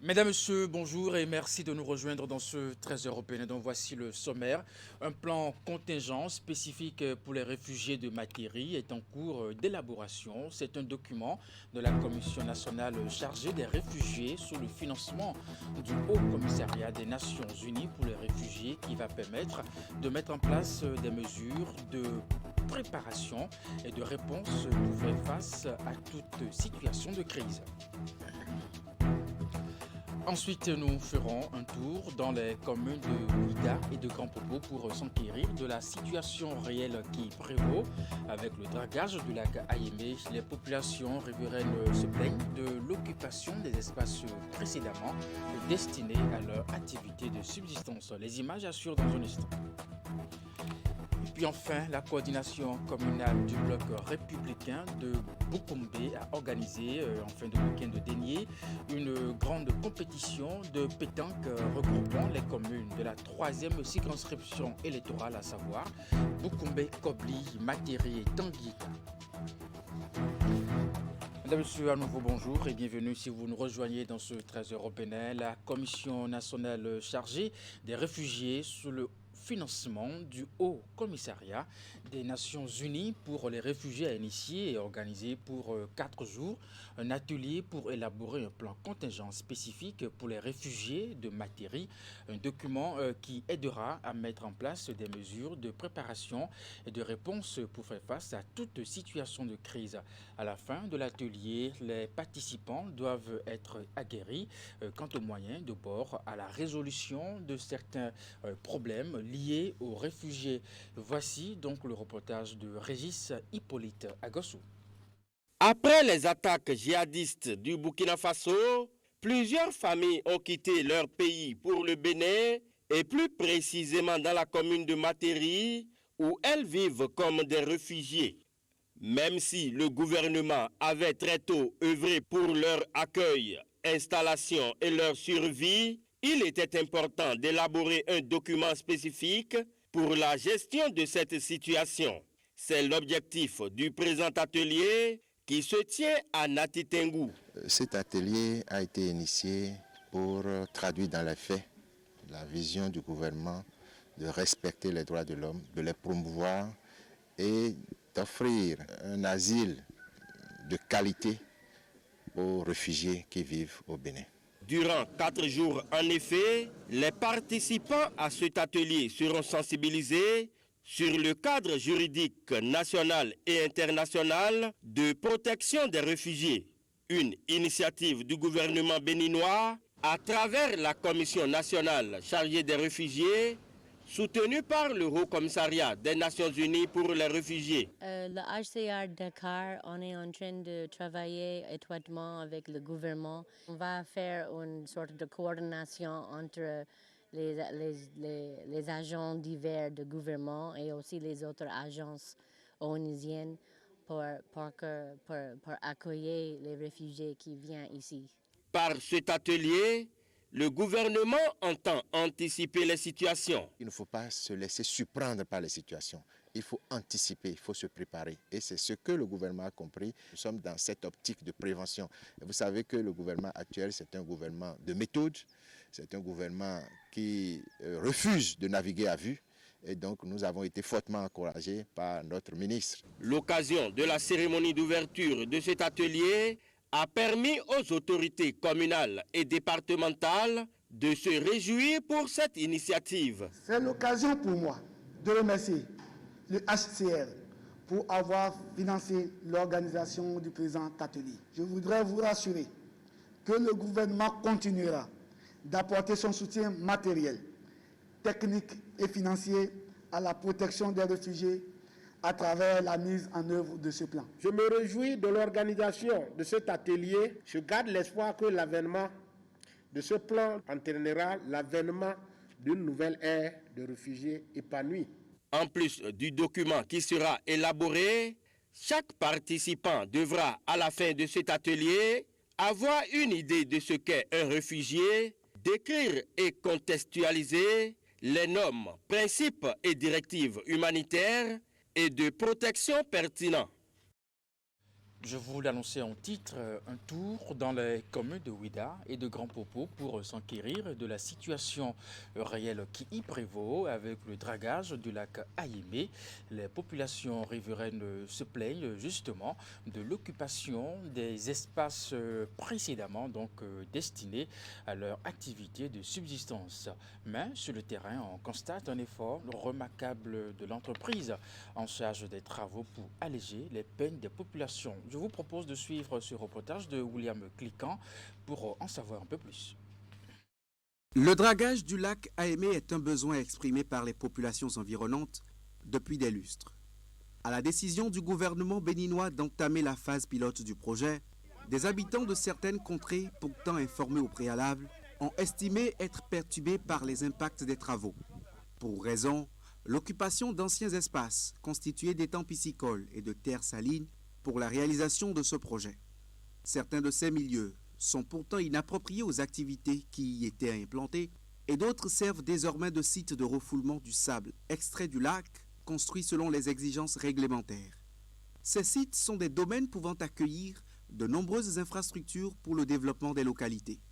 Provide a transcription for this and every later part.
Mesdames, Messieurs, bonjour et merci de nous rejoindre dans ce 13 européen. Donc voici le sommaire. Un plan contingent spécifique pour les réfugiés de Materi est en cours d'élaboration. C'est un document de la Commission nationale chargée des réfugiés sous le financement du Haut Commissariat des Nations Unies pour les réfugiés qui va permettre de mettre en place des mesures de préparation et de réponse pour faire face à toute situation de crise. Ensuite, nous ferons un tour dans les communes de Ouidah et de Grand Popo pour s'enquérir de la situation réelle qui prévaut. Avec le dragage du lac Ayemé, les populations riveraines se plaignent de l'occupation des espaces précédemment destinés à leur activité de subsistance. Les images assurent dans un instant. Puis enfin, la coordination communale du bloc républicain de Boukombe a organisé en fin de week-end dernier une grande compétition de pétanque regroupant les communes de la 3e circonscription électorale, à savoir Boukombe, Kobli, Materi et Tanguika. Mesdames, Messieurs, à nouveau bonjour et bienvenue si vous nous rejoignez dans ce 13 européen. La Commission nationale chargée des réfugiés sous le financement du Haut Commissariat des Nations Unies pour les réfugiés a initié et organisé pour 4 jours un atelier pour élaborer un plan contingent spécifique pour les réfugiés de Materi, un document qui aidera à mettre en place des mesures de préparation et de réponse pour faire face à toute situation de crise. À la fin de l'atelier, les participants doivent être aguerris quant aux moyens de bord à la résolution de certains problèmes liés aux réfugiés. Voici donc le reportage de Régis Hippolyte Agossou. Après les attaques djihadistes du Burkina Faso, plusieurs familles ont quitté leur pays pour le Bénin et plus précisément dans la commune de Materi où elles vivent comme des réfugiés. Même si le gouvernement avait très tôt œuvré pour leur accueil, installation et leur survie, il était important d'élaborer un document spécifique pour la gestion de cette situation. C'est l'objectif du présent atelier qui se tient à Natitengu. Cet atelier a été initié pour traduire dans les faits la vision du gouvernement de respecter les droits de l'homme, de les promouvoir et d'offrir un asile de qualité aux réfugiés qui vivent au Bénin. Durant 4 jours, en effet, les participants à cet atelier seront sensibilisés sur le cadre juridique national et international de protection des réfugiés, une initiative du gouvernement béninois à travers la Commission nationale chargée des réfugiés, soutenue par le Haut Commissariat des Nations Unies pour les réfugiés. Le HCR Dakar, on est en train de travailler étroitement avec le gouvernement. On va faire une sorte de coordination entre les agents divers de gouvernement et aussi les autres agences onusiennes pour accueillir les réfugiés qui viennent ici. Par cet atelier, le gouvernement entend anticiper les situations. Il ne faut pas se laisser surprendre par les situations. Il faut anticiper, il faut se préparer. Et c'est ce que le gouvernement a compris. Nous sommes dans cette optique de prévention. Et vous savez que le gouvernement actuel, c'est un gouvernement de méthode. C'est un gouvernement qui refuse de naviguer à vue. Et donc, nous avons été fortement encouragés par notre ministre. L'occasion de la cérémonie d'ouverture de cet atelier a permis aux autorités communales et départementales de se réjouir pour cette initiative. C'est l'occasion pour moi de remercier le HCR pour avoir financé l'organisation du présent atelier. Je voudrais vous rassurer que le gouvernement continuera d'apporter son soutien matériel, technique et financier à la protection des réfugiés à travers la mise en œuvre de ce plan. Je me réjouis de l'organisation de cet atelier. Je garde l'espoir que l'avènement de ce plan entraînera l'avènement d'une nouvelle ère de réfugiés épanouis. En plus du document qui sera élaboré, chaque participant devra, à la fin de cet atelier, avoir une idée de ce qu'est un réfugié, décrire et contextualiser les normes, principes et directives humanitaires et de protection pertinents. Je vous l'annonçais en titre, un tour dans les communes de Ouida et de Grand Popo pour s'enquérir de la situation réelle qui y prévaut avec le dragage du lac Ayémé. Les populations riveraines se plaignent justement de l'occupation des espaces précédemment destinés à leur activité de subsistance. Mais sur le terrain, on constate un effort remarquable de l'entreprise en charge des travaux pour alléger les peines des populations. Je vous propose de suivre ce reportage de William Cliquant pour en savoir un peu plus. Le dragage du lac Ayémé est un besoin exprimé par les populations environnantes depuis des lustres. À la décision du gouvernement béninois d'entamer la phase pilote du projet, des habitants de certaines contrées, pourtant informés au préalable, ont estimé être perturbés par les impacts des travaux. Pour raison, l'occupation d'anciens espaces constitués d'étangs piscicoles et de terres salines pour la réalisation de ce projet. Certains de ces milieux sont pourtant inappropriés aux activités qui y étaient implantées et d'autres servent désormais de sites de refoulement du sable extrait du lac, construit selon les exigences réglementaires. Ces sites sont des domaines pouvant accueillir de nombreuses infrastructures pour le développement des localités.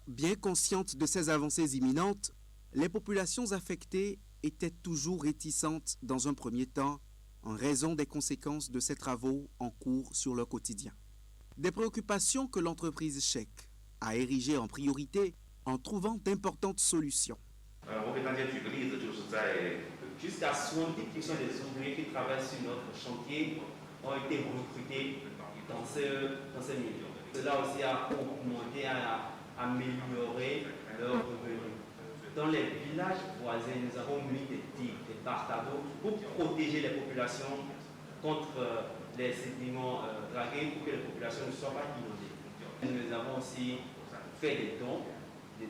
Bien conscientes de ces avancées imminentes, les populations affectées étaient toujours réticentes dans un premier temps en raison des conséquences de ces travaux en cours sur leur quotidien. Des préoccupations que l'entreprise Chèque a érigées en priorité en trouvant d'importantes solutions. Jusqu'à 70% des ouvriers qui travaillent sur notre chantier ont été recrutés dans ce milieu. Cela aussi a augmenté, a amélioré leurs revenus. Dans les villages voisins, nous avons mis des digues, des partados pour protéger les populations contre les sédiments dragués pour que les populations ne soient pas inondées. Nous avons aussi fait des dons de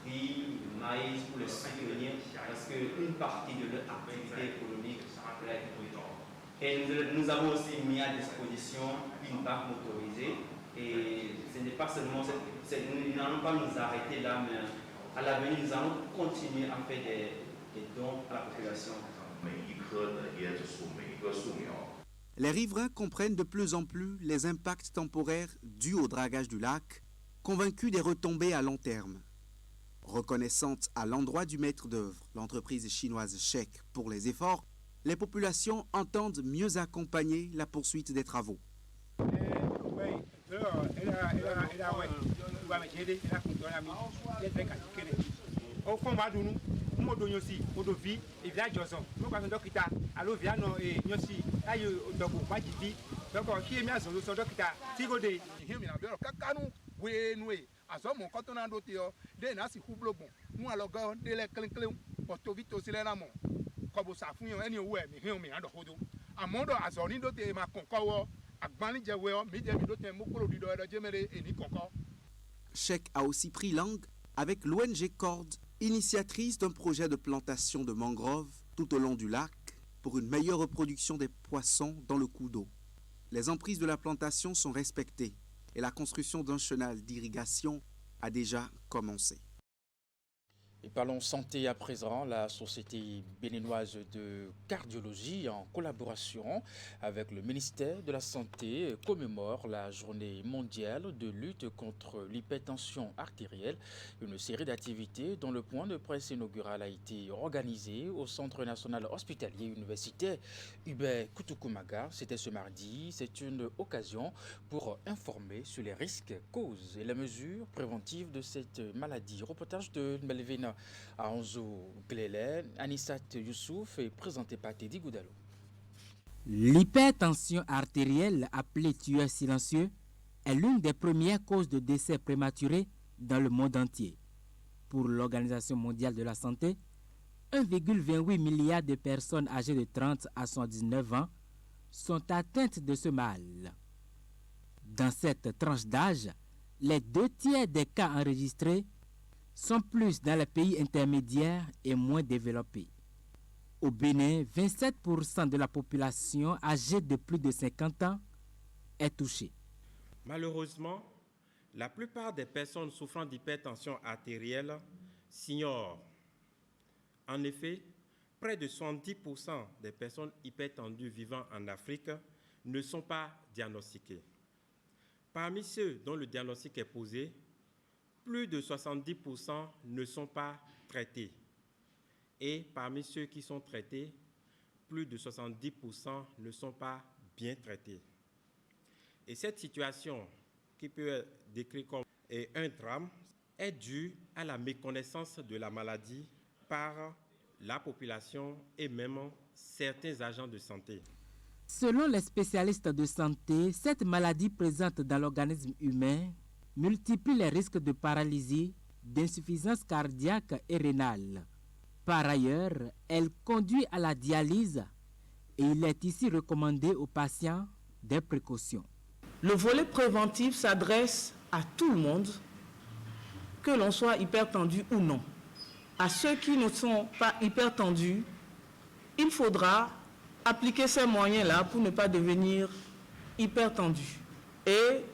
riz, de maïs pour les soutenir parce qu'une partie de leur activité économique est brûlée. Et nous avons aussi mis à disposition une barque motorisée et ce n'est pas seulement, nous n'allons pas nous arrêter là, mais à l'avenir, nous allons continuer à faire des dons à la population. Les riverains comprennent de plus en plus les impacts temporaires dus au dragage du lac, convaincus des retombées à long terme. Reconnaissante à l'endroit du maître d'œuvre, l'entreprise chinoise Chèque, pour les efforts, les populations entendent mieux accompagner la poursuite des travaux. Chèque a aussi pris langue avec l'ONG Cord, initiatrice d'un projet de plantation de mangroves tout au long du lac pour une meilleure reproduction des poissons dans le cours d'eau. Les emprises de la plantation sont respectées et la construction d'un chenal d'irrigation a déjà commencé. Et parlons santé à présent. La Société béninoise de cardiologie, en collaboration avec le ministère de la Santé, commémore la journée mondiale de lutte contre l'hypertension artérielle. Une série d'activités dont le point de presse inaugural a été organisé au Centre national hospitalier universitaire Hubert Kutukumaga. C'était ce mardi. C'est une occasion pour informer sur les risques, causes et les mesures préventives de cette maladie. Reportage de Melvin à Anzo Glelen, Anissat Youssouf est présenté par Teddy Goudalo. L'hypertension artérielle, appelée tueur silencieux, est l'une des premières causes de décès prématurés dans le monde entier. Pour l'Organisation mondiale de la santé, 1,28 milliard de personnes âgées de 30 à 79 ans sont atteintes de ce mal. Dans cette tranche d'âge, les 2/3 des cas enregistrés sont plus dans les pays intermédiaires et moins développés. Au Bénin, 27% de la population âgée de plus de 50 ans est touchée. Malheureusement, la plupart des personnes souffrant d'hypertension artérielle s'ignorent. En effet, près de 70% des personnes hypertendues vivant en Afrique ne sont pas diagnostiqués. Parmi ceux dont le diagnostic est posé, plus de 70% ne sont pas traités. Et parmi ceux qui sont traités, plus de 70% ne sont pas bien traités. Et cette situation, qui peut être décrite comme un drame, est due à la méconnaissance de la maladie par la population et même certains agents de santé. Selon les spécialistes de santé, cette maladie présente dans l'organisme humain multiplie les risques de paralysie, d'insuffisance cardiaque et rénale. Par ailleurs, elle conduit à la dialyse et il est ici recommandé aux patients des précautions. Le volet préventif s'adresse à tout le monde, que l'on soit hypertendu ou non. À ceux qui ne sont pas hypertendus, il faudra appliquer ces moyens-là pour ne pas devenir hypertendus. Et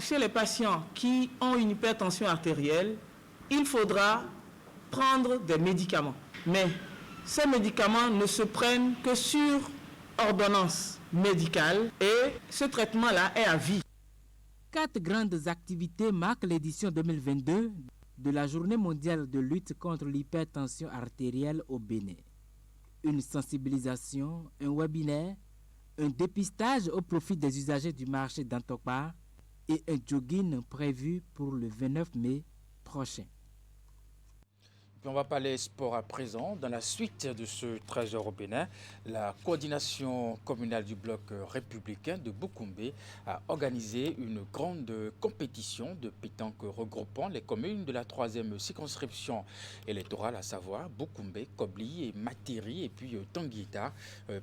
chez les patients qui ont une hypertension artérielle, il faudra prendre des médicaments. Mais ces médicaments ne se prennent que sur ordonnance médicale et ce traitement-là est à vie. 4 grandes activités marquent l'édition 2022 de la Journée mondiale de lutte contre l'hypertension artérielle au Bénin. Une sensibilisation, un webinaire, un dépistage au profit des usagers du marché d'Antokpa et un jogging prévu pour le 29 mai prochain. Puis on va parler sport à présent. Dans la suite de ce 13 au Bénin, la coordination communale du bloc républicain de Boukoumbe a organisé une grande compétition de pétanque regroupant les communes de la 3e circonscription électorale, à savoir Boukoumbe, Kobli et Materi et puis Tanguita.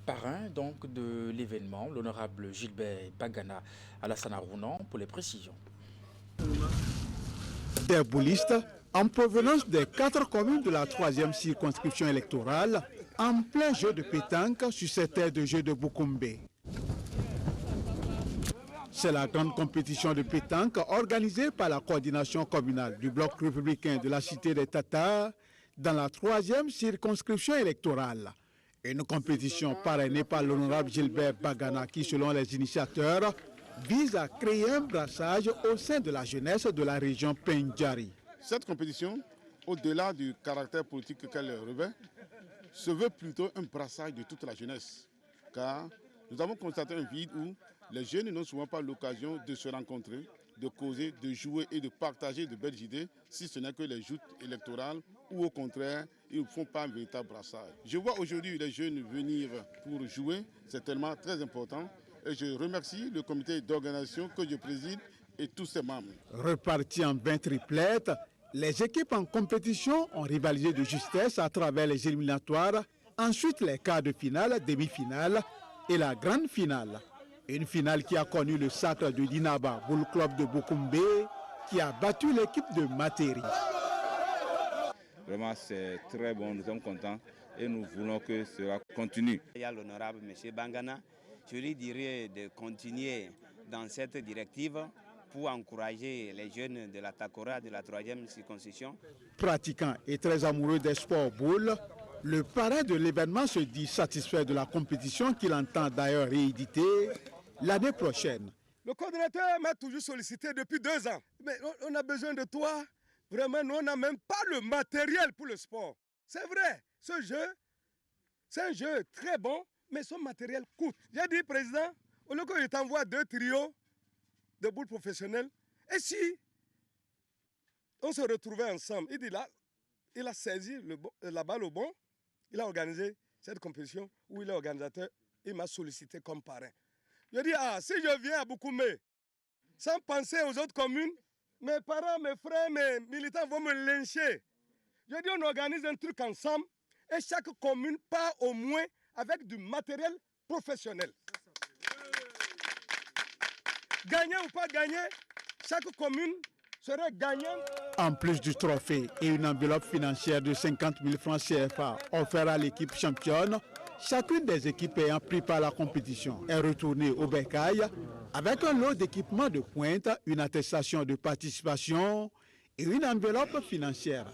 Parrain donc de l'événement, l'honorable Gilbert Bagana Alassane Arounan pour les précisions. Des boulistes en provenance des 4 communes de la 3e circonscription électorale, en plein jeu de pétanque sur cette terre de jeu de Boukoumbe. C'est la grande compétition de pétanque organisée par la coordination communale du bloc républicain de la cité des Tatars dans la 3e circonscription électorale. Une compétition parrainée par l'honorable Gilbert Bagana qui, selon les initiateurs, vise à créer un brassage au sein de la jeunesse de la région Pendjari. Cette compétition, au-delà du caractère politique qu'elle revêt, se veut plutôt un brassage de toute la jeunesse. Car nous avons constaté un vide où les jeunes n'ont souvent pas l'occasion de se rencontrer, de causer, de jouer et de partager de belles idées, si ce n'est que les joutes électorales, ou au contraire, ils ne font pas un véritable brassage. Je vois aujourd'hui les jeunes venir pour jouer, c'est tellement très important. Et je remercie le comité d'organisation que je préside et tous ses membres. Repartis en 20 triplettes, les équipes en compétition ont rivalisé de justesse à travers les éliminatoires, ensuite les quarts de finale, demi-finale et la grande finale. Une finale qui a connu le sacre de Dinaba, Bull Club de Boukoumbe, qui a battu l'équipe de Materi. Vraiment, c'est très bon, nous sommes contents et nous voulons que cela continue. Il y a l'honorable M. Bangana, je lui dirais de continuer dans cette directive pour encourager les jeunes de la Takora de la 3e circonscription. Pratiquant et très amoureux des sports boules, le parrain de l'événement se dit satisfait de la compétition qu'il entend d'ailleurs rééditer l'année prochaine. Le coordinateur m'a toujours sollicité depuis 2 ans. Mais on a besoin de toi. Vraiment, nous, on n'a même pas le matériel pour le sport. C'est vrai, ce jeu, c'est un jeu très bon, mais son matériel coûte. J'ai dit, président, au lieu que je t'envoie 2 trios de boules professionnelles, et si on se retrouvait ensemble, il dit là, il a saisi la balle au bon, il a organisé cette compétition où il est organisateur, il m'a sollicité comme parrain. Je dis, si je viens à Boukoumbe, sans penser aux autres communes, mes parents, mes frères, mes militants vont me lyncher. Je dis, on organise un truc ensemble et chaque commune part au moins avec du matériel professionnel. Gagner ou pas gagner, chaque commune serait gagnante. En plus du trophée et une enveloppe financière de 50 000 francs CFA offerte à l'équipe championne, chacune des équipes ayant pris part à la compétition est retournée au bécail avec un lot d'équipements de pointe, une attestation de participation et une enveloppe financière.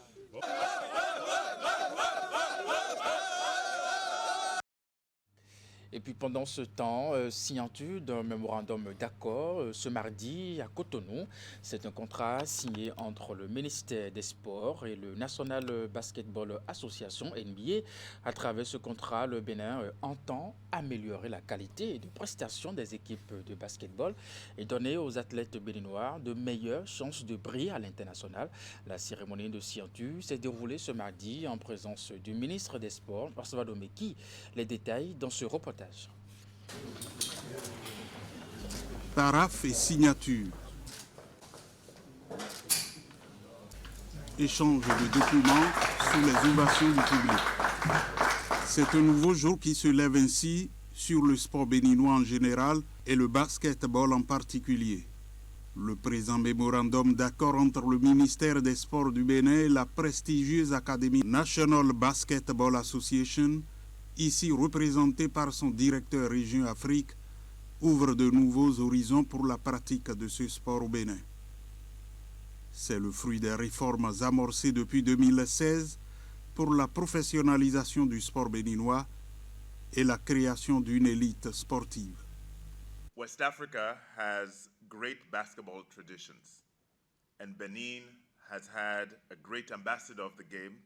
Et puis pendant ce temps, signature d'un mémorandum d'accord ce mardi à Cotonou. C'est un contrat signé entre le ministère des Sports et le National Basketball Association, NBA. À travers ce contrat, le Bénin entend améliorer la qualité de prestation des équipes de basketball et donner aux athlètes béninois de meilleures chances de briller à l'international. La cérémonie de signature s'est déroulée ce mardi en présence du ministre des Sports, Osvaldo Meki. Les détails dans ce reportage. Paraphe et signature. Échange de documents sous les ovations du public. C'est un nouveau jour qui se lève ainsi sur le sport béninois en général et le basketball en particulier. Le présent mémorandum d'accord entre le ministère des Sports du Bénin et la prestigieuse Académie National Basketball Association, ici représentée par son directeur région Afrique, ouvre de nouveaux horizons pour la pratique de ce sport au Bénin. C'est le fruit des réformes amorcées depuis 2016 pour la professionnalisation du sport béninois et la création d'une élite sportive. West Africa has great basketball traditions, and Benin has had a great ambassador of the game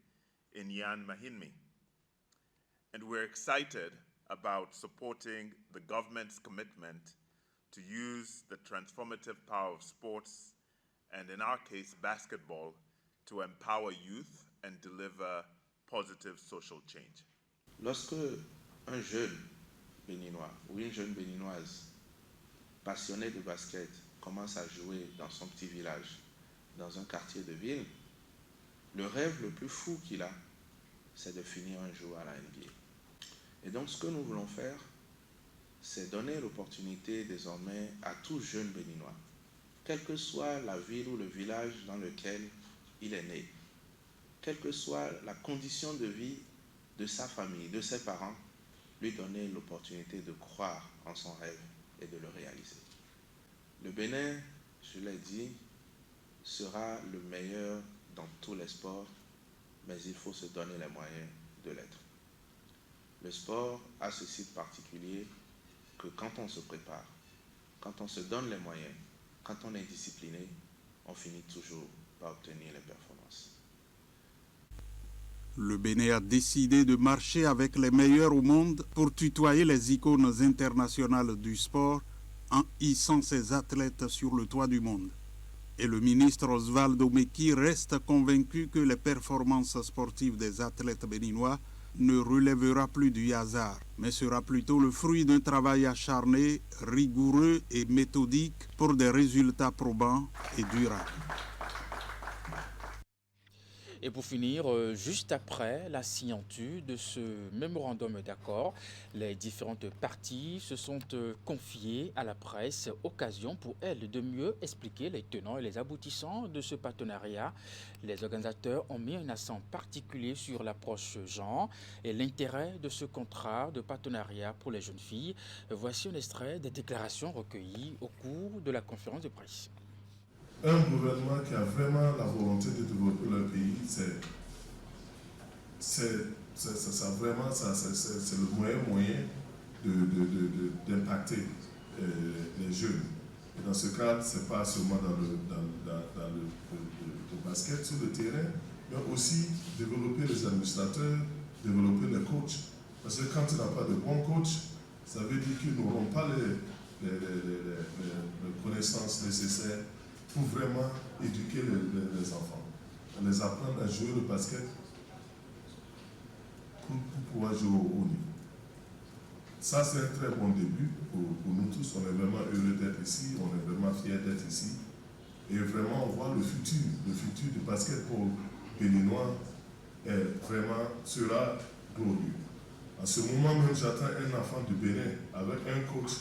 in Yan Mahinmi. And we're excited about supporting the government's commitment to use the transformative power of sports, and in our case, basketball, to empower youth and deliver positive social change. Lorsque un jeune béninois ou une jeune béninoise passionnée de basket commence à jouer dans son petit village, dans un quartier de ville, le rêve le plus fou qu'il a, c'est de finir un jour à la NBA. Et donc ce que nous voulons faire, c'est donner l'opportunité désormais à tout jeune béninois, quelle que soit la ville ou le village dans lequel il est né, quelle que soit la condition de vie de sa famille, de ses parents, lui donner l'opportunité de croire en son rêve et de le réaliser. Le Bénin, je l'ai dit, sera le meilleur dans tous les sports, mais il faut se donner les moyens de l'être. Le sport a ce site particulier que quand on se prépare, quand on se donne les moyens, quand on est discipliné, on finit toujours par obtenir les performances. Le Bénin a décidé de marcher avec les meilleurs au monde pour tutoyer les icônes internationales du sport en hissant ses athlètes sur le toit du monde. Et le ministre Osvaldo Meki reste convaincu que les performances sportives des athlètes béninois ne relèvera plus du hasard, mais sera plutôt le fruit d'un travail acharné, rigoureux et méthodique pour des résultats probants et durables. Et pour finir, juste après la signature de ce mémorandum d'accord, les différentes parties se sont confiées à la presse, occasion pour elles de mieux expliquer les tenants et les aboutissants de ce partenariat. Les organisateurs ont mis un accent particulier sur l'approche genre et l'intérêt de ce contrat de partenariat pour les jeunes filles. Voici un extrait des déclarations recueillies au cours de la conférence de presse. Un gouvernement qui a vraiment la volonté de développer leur pays, c'est le meilleur moyen d'impacter les jeunes. Et dans ce cadre, ce n'est pas seulement dans le basket sur le terrain, mais aussi développer les administrateurs, développer les coachs. Parce que quand tu n'as pas de bons coachs, ça veut dire qu'ils n'auront pas les connaissances nécessaires pour vraiment éduquer les enfants, les apprendre à jouer le basket pour pouvoir jouer au haut niveau. Ça, c'est un très bon début pour nous tous. On est vraiment heureux d'être ici, on est vraiment fiers d'être ici. Et vraiment, on voit le futur du basketball béninois sera glorieux. En ce moment même, j'attends un enfant du Bénin avec un coach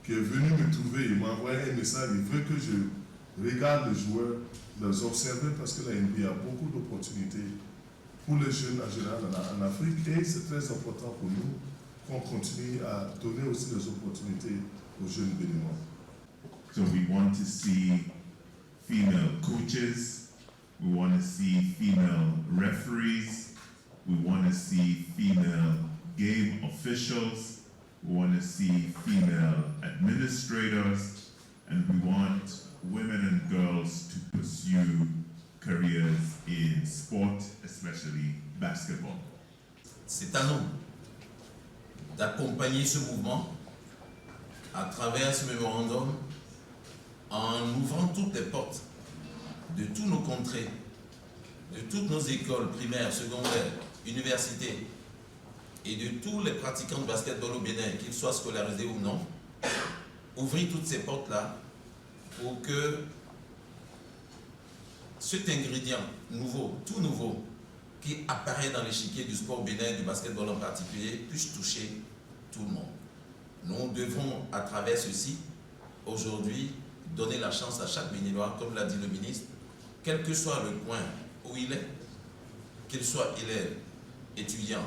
qui est venu me trouver, il m'a envoyé un message, il veut que je regarde les joueurs, les observer parce que la NBA a beaucoup d'opportunités pour les jeunes en général en Afrique et c'est très important pour nous qu'on continue à donner aussi des opportunités aux jeunes béninois. So we want to see female coaches, we want to see female referees, we want to see female game officials, We want to see female administrators, and we want women and girls to pursue careers in sport, especially basketball. C'est à nous d'accompagner ce mouvement à travers ce mémorandum en ouvrant toutes les portes de tous nos contrées, de toutes nos écoles primaires, secondaires, universités et de tous les pratiquants de basketball au Bénin, qu'ils soient scolarisés ou non, ouvrir toutes ces portes-là pour que cet ingrédient nouveau, tout nouveau, qui apparaît dans l'échiquier du sport bénin, du basketball en particulier, puisse toucher tout le monde. Nous devons, à travers ceci, aujourd'hui, donner la chance à chaque Béninois, comme l'a dit le ministre, quel que soit le coin où il est, qu'il soit élève, étudiant,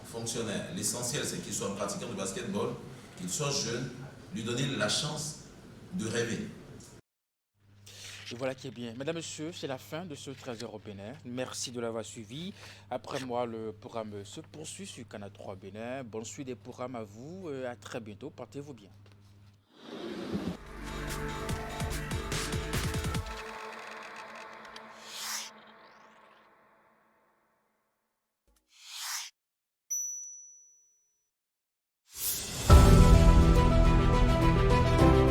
fonctionnaire, l'essentiel c'est qu'il soit pratiquant de basketball, qu'il soit jeune, lui donner la chance de rêver. Et voilà qui est bien. Mesdames, Messieurs, c'est la fin de ce 13h au Bénin. Merci de l'avoir suivi. Après moi, le programme se poursuit sur Canal 3 Bénin. Bonne suite des programmes à vous. À très bientôt. Portez-vous bien.